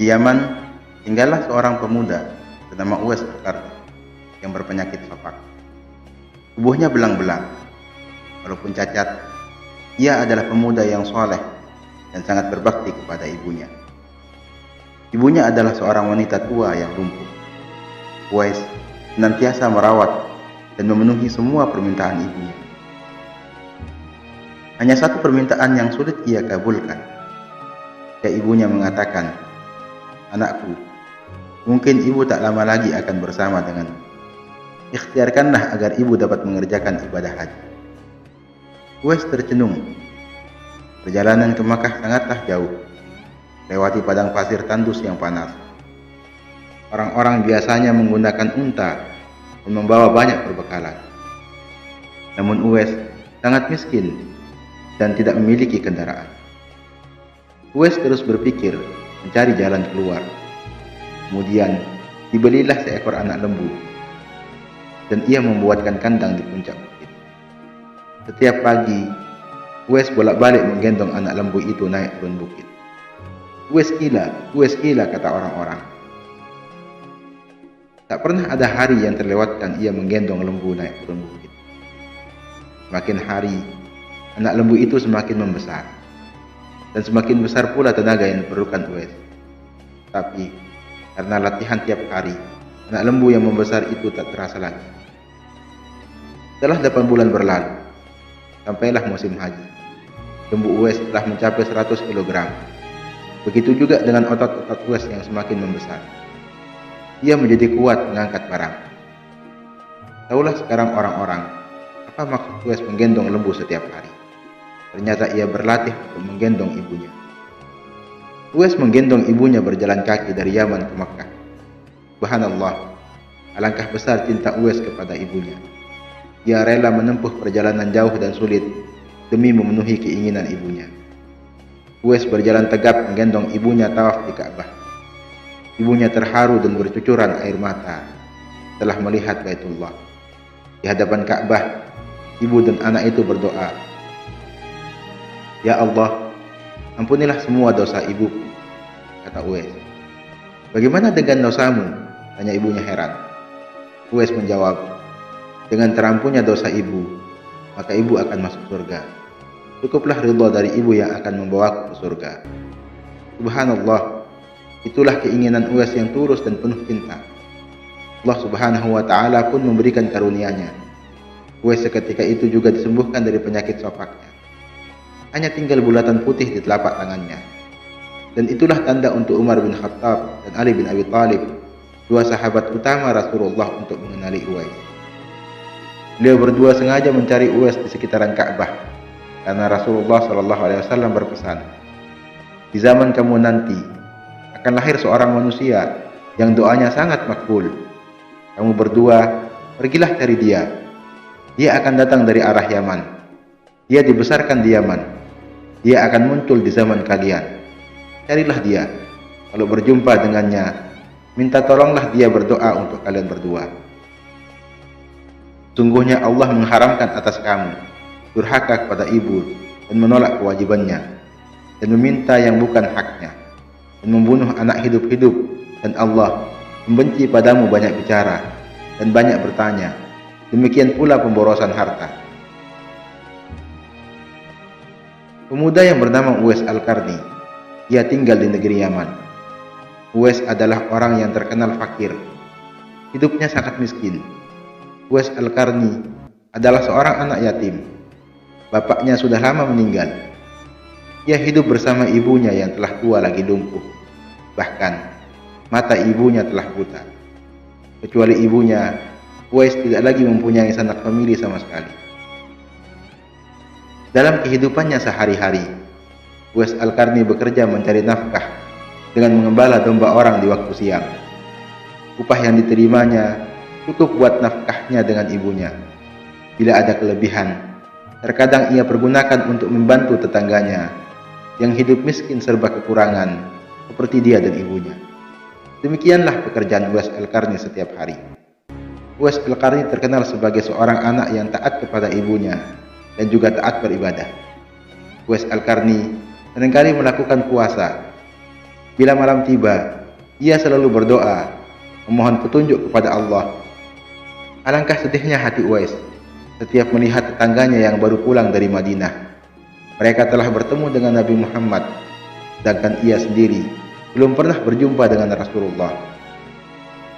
Di Yaman, tinggallah seorang pemuda bernama Uwais Al-Qarni yang berpenyakit sopak. Tubuhnya belang-belang. Walaupun cacat, ia adalah pemuda yang soleh dan sangat berbakti kepada ibunya. Ibunya adalah seorang wanita tua yang lumpuh. Uwais senantiasa merawat dan memenuhi semua permintaan ibunya. Hanya satu permintaan yang sulit ia kabulkan. Ibunya mengatakan, "Anakku, mungkin ibu tak lama lagi akan bersama denganmu. Ikhtiarkanlah agar ibu dapat mengerjakan ibadah haji." Uwais tercenung. Perjalanan ke Makkah sangatlah jauh, lewati padang pasir tandus yang panas. Orang-orang biasanya menggunakan unta dan membawa banyak perbekalan. Namun Uwais sangat miskin dan tidak memiliki kendaraan. Uwais terus berpikir mencari jalan keluar. Kemudian dibelilah seekor anak lembu dan ia membuatkan kandang di puncak bukit. Setiap pagi, Uwais bolak-balik menggendong anak lembu itu naik turun bukit. Uwais gila, kata orang-orang. Tak pernah ada hari yang terlewatkan ia menggendong lembu naik turun bukit. Semakin hari, anak lembu itu semakin membesar. Dan semakin besar pula tenaga yang diperlukan Uwais. Tapi, karena latihan tiap hari, anak lembu yang membesar itu tak terasa lagi. Setelah 8 bulan berlalu, sampailah musim haji. Lembu Uwais telah mencapai 100 kg. Begitu juga dengan otot-otot Uwais yang semakin membesar. Ia menjadi kuat mengangkat barang. Tahulah sekarang orang-orang, apa maksud Uwais menggendong lembu setiap hari. Ternyata ia berlatih untuk menggendong ibunya. Uwais menggendong ibunya berjalan kaki dari Yaman ke Makkah. Subhanallah, alangkah besar cinta Uwais kepada ibunya. Ia rela menempuh perjalanan jauh dan sulit demi memenuhi keinginan ibunya. Uwais berjalan tegap menggendong ibunya tawaf di Ka'bah. Ibunya terharu dan bercucuran air mata setelah melihat Baitullah. Di hadapan Ka'bah, ibu dan anak itu berdoa, "Ya Allah, ampunilah semua dosa ibuku," kata Uwais. "Bagaimana dengan dosamu?" tanya ibunya heran. Uwais menjawab, "Dengan terampunnya dosa ibu, maka ibu akan masuk surga. Cukuplah ridha dari ibu yang akan membawaku ke surga." Subhanallah, itulah keinginan Uwais yang tulus dan penuh cinta. Allah Subhanahu wa Ta'ala pun memberikan karunia-Nya. Uwais seketika itu juga disembuhkan dari penyakit sopaknya. Hanya tinggal bulatan putih di telapak tangannya. Dan itulah tanda untuk Umar bin Khattab dan Ali bin Abi Thalib, dua sahabat utama Rasulullah, untuk mengenali Uwais. Beliau berdua sengaja mencari Uwais di sekitaran Ka'bah karena Rasulullah SAW berpesan, "Di zaman kamu nanti akan lahir seorang manusia yang doanya sangat makbul. Kamu berdua pergilah cari dia. Dia akan datang dari arah Yaman. Dia dibesarkan di Yaman. Dia akan muncul di zaman kalian. Carilah dia. Kalau berjumpa dengannya, minta tolonglah dia berdoa untuk kalian berdua. Sungguhnya Allah mengharamkan atas kamu durhaka kepada ibu dan menolak kewajibannya dan meminta yang bukan haknya dan membunuh anak hidup-hidup, dan Allah membenci padamu banyak bicara dan banyak bertanya. Demikian pula pemborosan harta." Pemuda yang bernama Uwais Al-Qarni, ia tinggal di negeri Yaman. Uwais adalah orang yang terkenal fakir. Hidupnya sangat miskin. Uwais Al-Qarni adalah seorang anak yatim. Bapaknya sudah lama meninggal. Ia hidup bersama ibunya yang telah tua lagi lumpuh. Bahkan, mata ibunya telah buta. Kecuali ibunya, Uwais tidak lagi mempunyai sanak famili sama sekali. Dalam kehidupannya sehari-hari, Uwais Al-Qarni bekerja mencari nafkah dengan mengembala domba orang di waktu siang. Upah yang diterimanya cukup buat nafkahnya dengan ibunya. Bila ada kelebihan, terkadang ia pergunakan untuk membantu tetangganya yang hidup miskin serba kekurangan seperti dia dan ibunya. Demikianlah pekerjaan Uwais Al-Qarni setiap hari. Uwais Al-Qarni terkenal sebagai seorang anak yang taat kepada ibunya dan juga taat beribadah. Uwais Al-Qarni seringkali melakukan puasa. Bila malam tiba, ia selalu berdoa, memohon petunjuk kepada Allah. Alangkah sedihnya hati Uwais setiap melihat tetangganya yang baru pulang dari Madinah. Mereka telah bertemu dengan Nabi Muhammad, sedangkan ia sendiri belum pernah berjumpa dengan Rasulullah.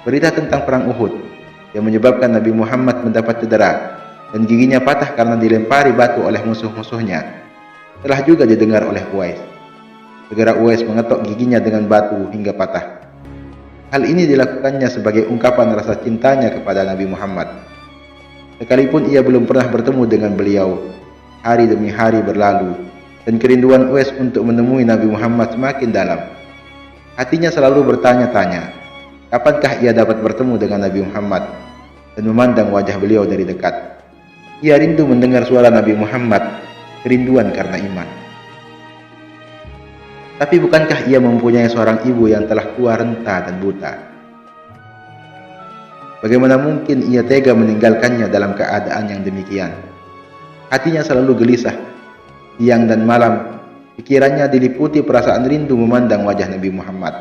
Berita tentang perang Uhud yang menyebabkan Nabi Muhammad mendapat cedera dan giginya patah karena dilempari batu oleh musuh-musuhnya telah juga didengar oleh Uwais. Segera Uwais mengetok giginya dengan batu hingga patah. Hal ini dilakukannya sebagai ungkapan rasa cintanya kepada Nabi Muhammad. Sekalipun ia belum pernah bertemu dengan beliau, hari demi hari berlalu dan kerinduan Uwais untuk menemui Nabi Muhammad semakin dalam. Hatinya selalu bertanya-tanya, kapankah ia dapat bertemu dengan Nabi Muhammad dan memandang wajah beliau dari dekat. Ia rindu mendengar suara Nabi Muhammad, kerinduan karena iman. Tapi bukankah ia mempunyai seorang ibu yang telah tua renta dan buta? Bagaimana mungkin ia tega meninggalkannya dalam keadaan yang demikian? Hatinya selalu gelisah. Siang dan malam, pikirannya diliputi perasaan rindu memandang wajah Nabi Muhammad.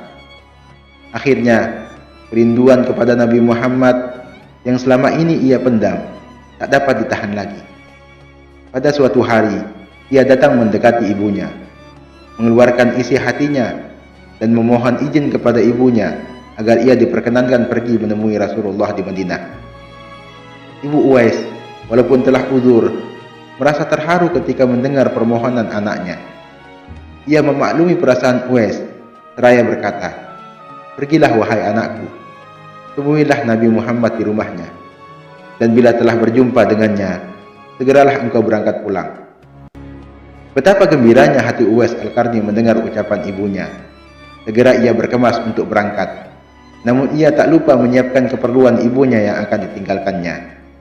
Akhirnya, kerinduan kepada Nabi Muhammad yang selama ini ia pendam tak dapat ditahan lagi. Pada suatu hari, ia datang mendekati ibunya, mengeluarkan isi hatinya dan memohon izin kepada ibunya agar ia diperkenankan pergi menemui Rasulullah di Madinah. Ibu Uwais, walaupun telah uzur, merasa terharu ketika mendengar permohonan anaknya. Ia memaklumi perasaan Uwais, seraya berkata, "Pergilah wahai anakku, temuilah Nabi Muhammad di rumahnya, dan bila telah berjumpa dengannya, segeralah engkau berangkat pulang." Betapa gembiranya hati Uwais Al-Qarni mendengar ucapan ibunya. Segera ia berkemas untuk berangkat. Namun ia tak lupa menyiapkan keperluan ibunya yang akan ditinggalkannya,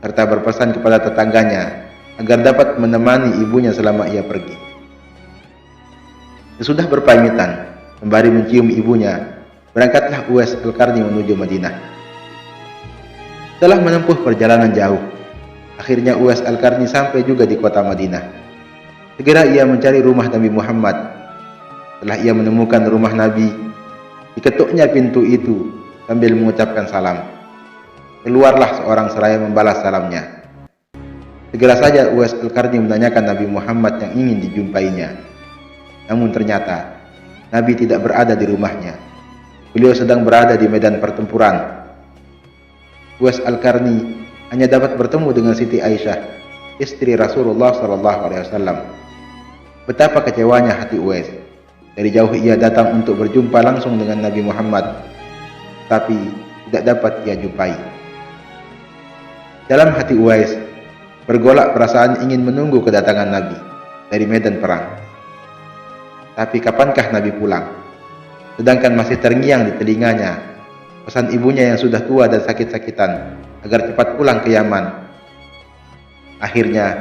serta berpesan kepada tetangganya agar dapat menemani ibunya selama ia pergi. Sesudah berpamitan, sembari mencium ibunya, berangkatlah Uwais Al-Qarni menuju Madinah. Setelah menempuh perjalanan jauh, akhirnya Uwais Al-Qarni sampai juga di kota Madinah. Segera ia mencari rumah Nabi Muhammad. Setelah ia menemukan rumah Nabi, diketuknya pintu itu sambil mengucapkan salam. Keluarlah seorang seraya membalas salamnya. Segera saja Uwais Al-Qarni menanyakan Nabi Muhammad yang ingin dijumpainya. Namun ternyata Nabi tidak berada di rumahnya. Beliau sedang berada di medan pertempuran. Uwais Al-Qarni hanya dapat bertemu dengan Siti Aisyah, istri Rasulullah SAW. Betapa kecewanya hati Uwais. Dari jauh ia datang untuk berjumpa langsung dengan Nabi Muhammad, tapi tidak dapat ia jumpai. Dalam hati Uwais bergolak perasaan ingin menunggu kedatangan Nabi dari medan perang. Tapi kapankah Nabi pulang? Sedangkan masih terngiang di telinganya pesan ibunya yang sudah tua dan sakit-sakitan agar cepat pulang ke Yaman. Akhirnya,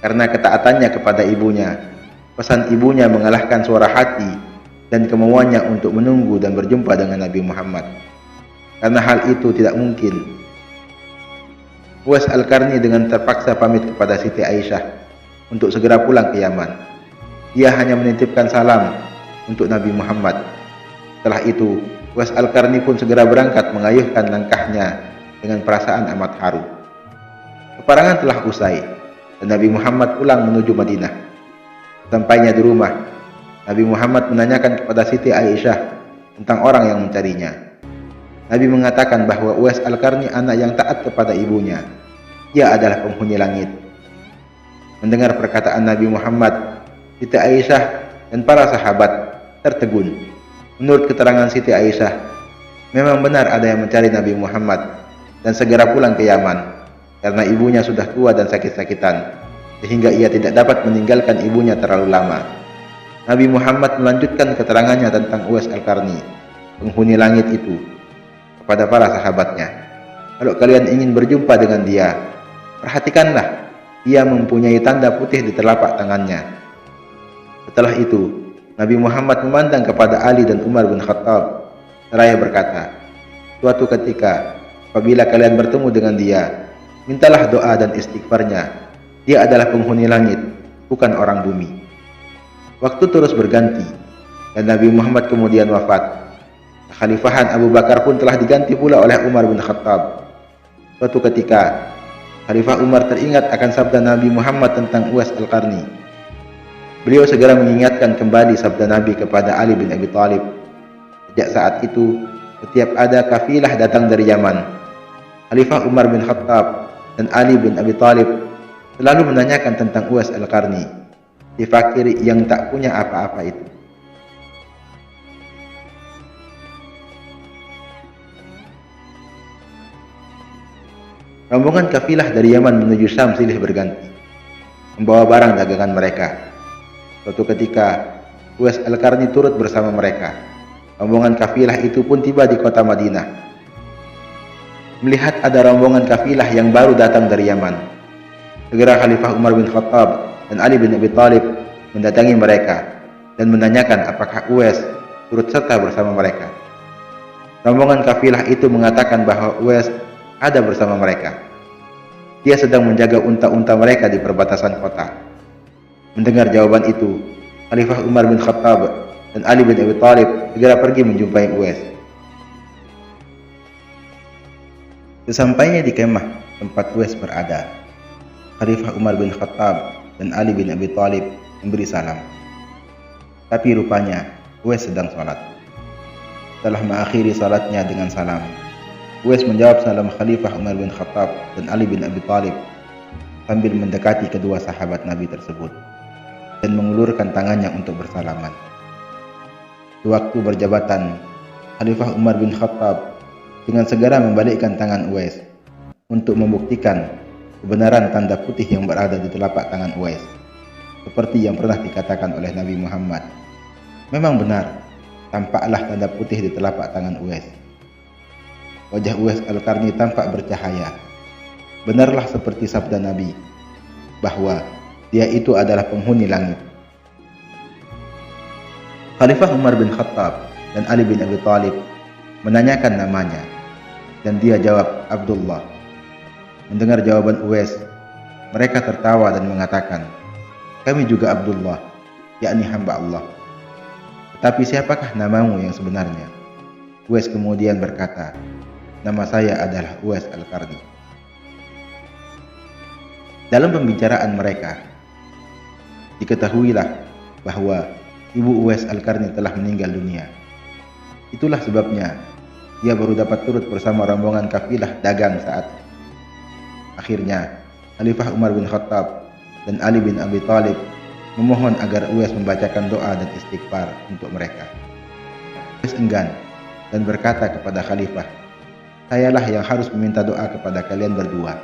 karena ketaatannya kepada ibunya, pesan ibunya mengalahkan suara hati dan kemauannya untuk menunggu dan berjumpa dengan Nabi Muhammad. Karena hal itu tidak mungkin, Uwais Al-Qarni dengan terpaksa pamit kepada Siti Aisyah untuk segera pulang ke Yaman. Ia hanya menitipkan salam untuk Nabi Muhammad. Setelah itu, Uwais Al-Qarni pun segera berangkat mengayuhkan langkahnya dengan perasaan amat haru. Peperangan telah usai dan Nabi Muhammad pulang menuju Madinah. Sampainya di rumah, Nabi Muhammad menanyakan kepada Siti Aisyah tentang orang yang mencarinya. Nabi mengatakan bahwa Uwais Al-Qarni anak yang taat kepada ibunya. Ia adalah penghuni langit. Mendengar perkataan Nabi Muhammad, Siti Aisyah dan para sahabat tertegun. Menurut keterangan Siti Aisyah, memang benar ada yang mencari Nabi Muhammad dan segera pulang ke Yaman karena ibunya sudah tua dan sakit-sakitan, sehingga ia tidak dapat meninggalkan ibunya terlalu lama. Nabi Muhammad melanjutkan keterangannya tentang Uwais Al-Qarni, penghuni langit itu, kepada para sahabatnya. Kalau kalian ingin berjumpa dengan dia, perhatikanlah, ia mempunyai tanda putih di telapak tangannya. Setelah itu, Nabi Muhammad memandang kepada Ali dan Umar bin Khattab, seraya berkata, "Suatu ketika, apabila kalian bertemu dengan dia, mintalah doa dan istighfarnya. Dia adalah penghuni langit, bukan orang bumi." Waktu terus berganti. dan Nabi Muhammad kemudian wafat. Kekhalifahan Abu Bakar pun telah diganti pula oleh Umar bin Khattab. Suatu ketika, Khalifah Umar teringat akan sabda Nabi Muhammad tentang Uwais Al-Qarni. Beliau segera mengingatkan kembali sabda Nabi kepada Ali bin Abi Thalib. Sejak saat itu, setiap ada kafilah datang dari Yaman, Khalifah Umar bin Khattab dan Ali bin Abi Thalib selalu menanyakan tentang Uwais Al-Qarni, si fakir yang tak punya apa-apa itu. Rombongan kafilah dari Yaman menuju Syam silih berganti, membawa barang dagangan mereka. Suatu ketika, Uwais Al-Qarni turut bersama mereka. Rombongan kafilah itu pun tiba di kota Madinah. Melihat ada rombongan kafilah yang baru datang dari Yaman, segera Khalifah Umar bin Khattab dan Ali bin Abi Thalib mendatangi mereka dan menanyakan apakah Uwais turut serta bersama mereka. Rombongan kafilah itu mengatakan bahwa Uwais ada bersama mereka. Dia sedang menjaga unta-unta mereka di perbatasan kota. Mendengar jawaban itu, Khalifah Umar bin Khattab dan Ali bin Abi Thalib segera pergi menjumpai Uwais. Sesampainya di kemah tempat Uwais berada, Khalifah Umar bin Khattab dan Ali bin Abi Thalib memberi salam. Tapi rupanya Uwais sedang sholat. Setelah mengakhiri salatnya dengan salam, Uwais menjawab salam Khalifah Umar bin Khattab dan Ali bin Abi Thalib sambil mendekati kedua sahabat Nabi tersebut dan mengulurkan tangannya untuk bersalaman. Sewaktu berjabatan, Khalifah Umar bin Khattab dengan segera membalikkan tangan Uwais untuk membuktikan kebenaran tanda putih yang berada di telapak tangan Uwais, seperti yang pernah dikatakan oleh Nabi Muhammad. Memang benar, tampaklah tanda putih di telapak tangan Uwais. Wajah Uwais Al-Qarni tampak bercahaya. Benarlah seperti sabda Nabi, bahwa dia itu adalah penghuni langit. Khalifah Umar bin Khattab dan Ali bin Abi Thalib menanyakan namanya, dan dia jawab Abdullah. Mendengar jawaban Uwais, mereka tertawa dan mengatakan, kami juga Abdullah, yakni hamba Allah. Tetapi siapakah namamu yang sebenarnya? Uwais kemudian berkata, nama saya adalah Uwais Al-Qarni. Dalam pembicaraan mereka, diketahuilah bahwa ibu Uwais Al-Qarni telah meninggal dunia. Itulah sebabnya ia baru dapat turut bersama rombongan kafilah dagang saat itu. Akhirnya, Khalifah Umar bin Khattab dan Ali bin Abi Thalib memohon agar Uwais membacakan doa dan istighfar untuk mereka. Uwais enggan dan berkata kepada Khalifah, sayalah yang harus meminta doa kepada kalian berdua.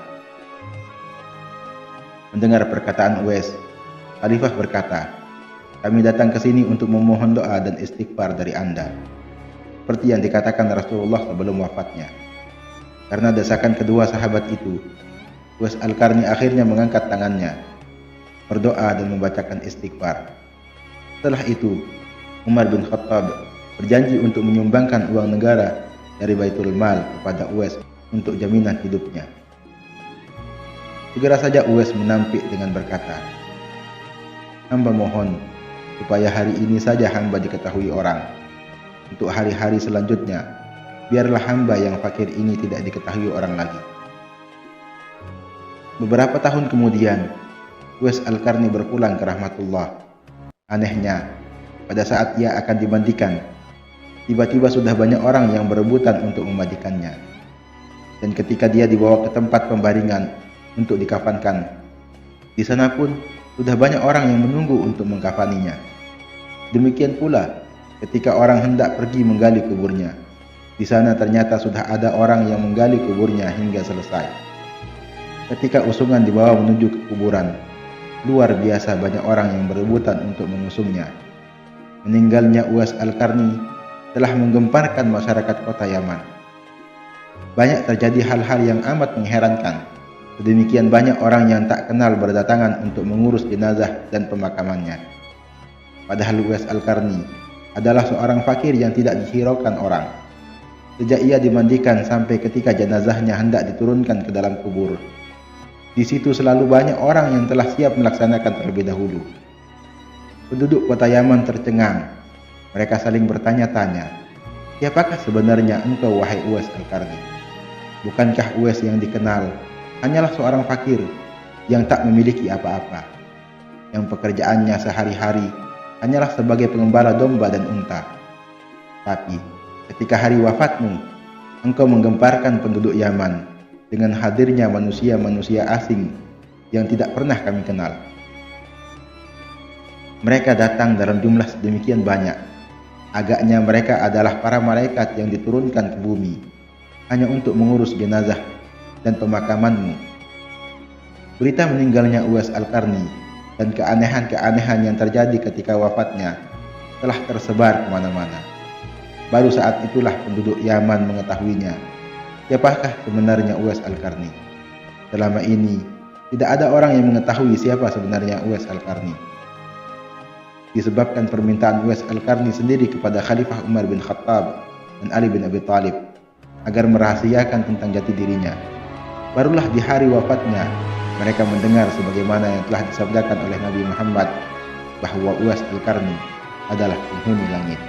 Mendengar perkataan Uwais, Khalifah berkata, kami datang ke sini untuk memohon doa dan istighfar dari Anda, seperti yang dikatakan Rasulullah sebelum wafatnya. Karena desakan kedua sahabat itu, Uwais Al-Qarni akhirnya mengangkat tangannya, berdoa dan membacakan istighfar. Setelah itu, Umar bin Khattab berjanji untuk menyumbangkan uang negara dari Baitul Mal kepada Uwais untuk jaminan hidupnya. Segera saja Uwais menampik dengan berkata, hamba mohon supaya hari ini saja hamba diketahui orang. Untuk hari-hari selanjutnya, biarlah hamba yang fakir ini tidak diketahui orang lagi. Beberapa tahun kemudian, Uwais Al-Qarni berpulang ke rahmatullah. Anehnya, pada saat ia akan dimandikan, tiba-tiba sudah banyak orang yang berebutan untuk memandikannya. Dan ketika dia dibawa ke tempat pembaringan untuk dikafankan, di sana pun sudah banyak orang yang menunggu untuk mengkafaninya. Demikian pula ketika orang hendak pergi menggali kuburnya, di sana ternyata sudah ada orang yang menggali kuburnya hingga selesai. Ketika usungan dibawa menuju ke kuburan, luar biasa banyak orang yang berebutan untuk mengusungnya. Meninggalnya Uwais Al-Qarni telah menggemparkan masyarakat kota Yaman. Banyak terjadi hal-hal yang amat mengherankan. Sedemikian banyak orang yang tak kenal berdatangan untuk mengurus jenazah dan pemakamannya. Padahal Uwais Al-Qarni adalah seorang fakir yang tidak dihiraukan orang. Sejak ia dimandikan sampai ketika jenazahnya hendak diturunkan ke dalam kubur, di situ selalu banyak orang yang telah siap melaksanakan terlebih dahulu. Penduduk kota Yaman tercengang. Mereka saling bertanya-tanya, siapakah sebenarnya engkau wahai Uwais Al-Qarni? Bukankah Uwais yang dikenal hanyalah seorang fakir yang tak memiliki apa-apa, yang pekerjaannya sehari-hari hanyalah sebagai pengembala domba dan unta. Tapi ketika hari wafatmu, engkau menggemparkan penduduk Yaman dengan hadirnya manusia-manusia asing yang tidak pernah kami kenal. Mereka datang dalam jumlah sedemikian banyak. Agaknya mereka adalah para malaikat yang diturunkan ke bumi hanya untuk mengurus jenazah dan pemakamanmu. Berita meninggalnya Uwais Al-Qarni dan keanehan-keanehan yang terjadi ketika wafatnya telah tersebar kemana-mana. Baru saat itulah penduduk Yaman mengetahuinya. Siapakah sebenarnya Uwais Al-Qarni? Selama ini, tidak ada orang yang mengetahui siapa sebenarnya Uwais Al-Qarni. Disebabkan permintaan Uwais Al-Qarni sendiri kepada Khalifah Umar bin Khattab dan Ali bin Abi Thalib agar merahasiakan tentang jati dirinya. Barulah di hari wafatnya, mereka mendengar sebagaimana yang telah disabdakan oleh Nabi Muhammad bahwa Uwais Al-Qarni adalah penghuni langit.